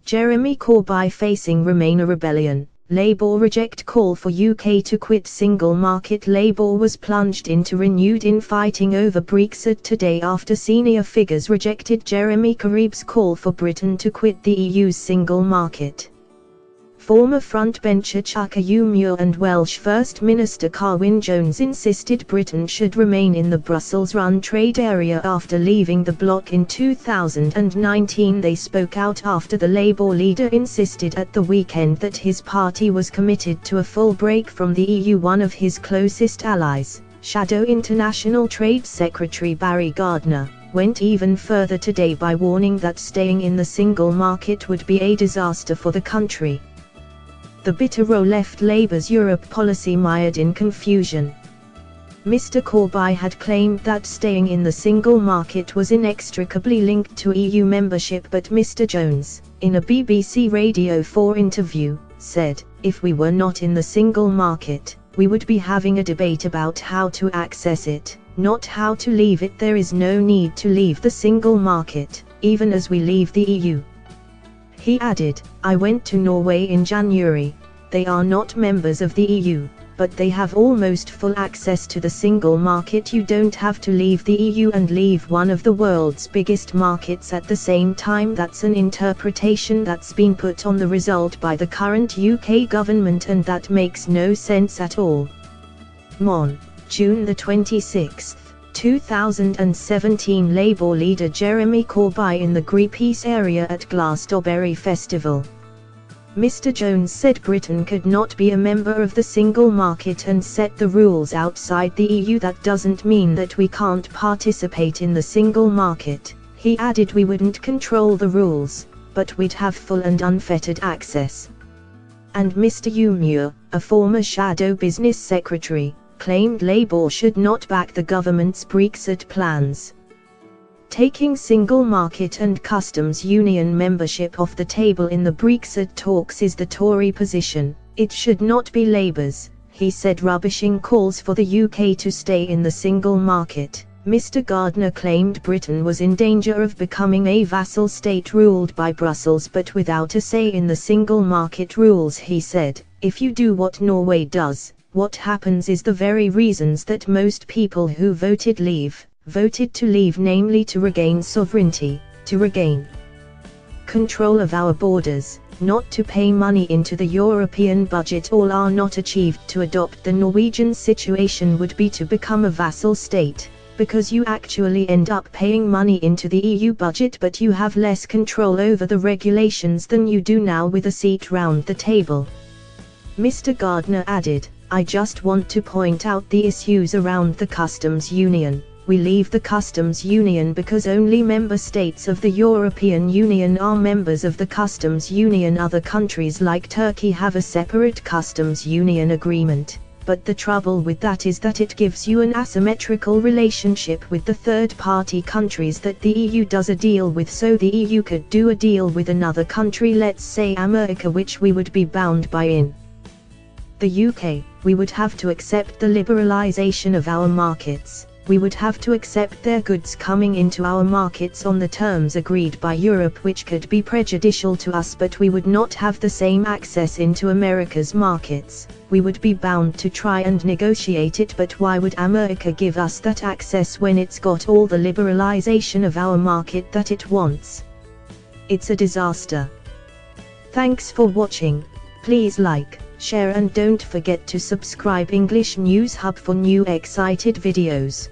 Jeremy Corbyn facing Remainer rebellion. Labour reject call for UK to quit single market. Labour was plunged into renewed infighting over Brexit today after senior figures rejected Jeremy Corbyn's call for Britain to quit the EU's single market. Former frontbencher Chuka Umair and Welsh First Minister Corbyn Jones insisted Britain should remain in the Brussels-run trade area after leaving the bloc in 2019. They spoke out after the Labour leader insisted at the weekend that his party was committed to a full break from the EU. One of his closest allies, Shadow International Trade Secretary Barry Gardner, went even further today by warning that staying in the single market would be a disaster for the country. The bitter row left Labour's Europe policy mired in confusion. Mr. Corbyn had claimed that staying in the single market was inextricably linked to EU membership, but Mr. Jones, in a BBC Radio 4 interview, said, "If we were not in the single market, we would be having a debate about how to access it, not how to leave it. There is no need to leave the single market, even as we leave the EU." He added, "I went to Norway in January. They are not members of the EU, but they have almost full access to the single market. You don't have to leave the EU and leave one of the world's biggest markets at the same time. That's an interpretation that's been put on the result by the current UK government, and that makes no sense at all." Mon. June the 26th. 2017 Labour leader Jeremy Corbyn in the Greenpeace area at Glastonbury Festival. Mr. Jones said Britain could not be a member of the single market and set the rules outside the EU. That doesn't mean that we can't participate in the single market. He added we wouldn't control the rules, but we'd have full and unfettered access. And Mr. Umair, a former shadow business secretary, claimed Labour should not back the government's Brexit plans. Taking single market and customs union membership off the table in the Brexit talks is the Tory position. It should not be Labour's, he said, rubbishing calls for the UK to stay in the single market. Mr. Gardner claimed Britain was in danger of becoming a vassal state ruled by Brussels but without a say in the single market rules. He said, "If you do what Norway does, what happens is the very reasons that most people who voted to leave, namely to regain sovereignty, to regain control of our borders, not to pay money into the European budget, all are not achieved. To adopt the Norwegian situation would be to become a vassal state, because you actually end up paying money into the EU budget but you have less control over the regulations than you do now with a seat round the table." Mr. Gardner added, "I just want to point out the issues around the customs union. We leave the customs union because only member states of the European Union are members of the customs union. Other countries like Turkey have a separate customs union agreement, but the trouble with that is that it gives you an asymmetrical relationship with the third-party countries that the EU does a deal with. So the EU could do a deal with another country, let's say America, which we would be bound by. In the UK, we would have to accept the liberalisation of our markets. We would have to accept their goods coming into our markets on the terms agreed by Europe, which could be prejudicial to us, but we would not have the same access into America's markets. We would be bound to try and negotiate it, but why would America give us that access when it's got all the liberalisation of our market that it wants? It's a disaster." Thanks for watching. Please like, share and don't forget to subscribe English News Hub for new excited videos.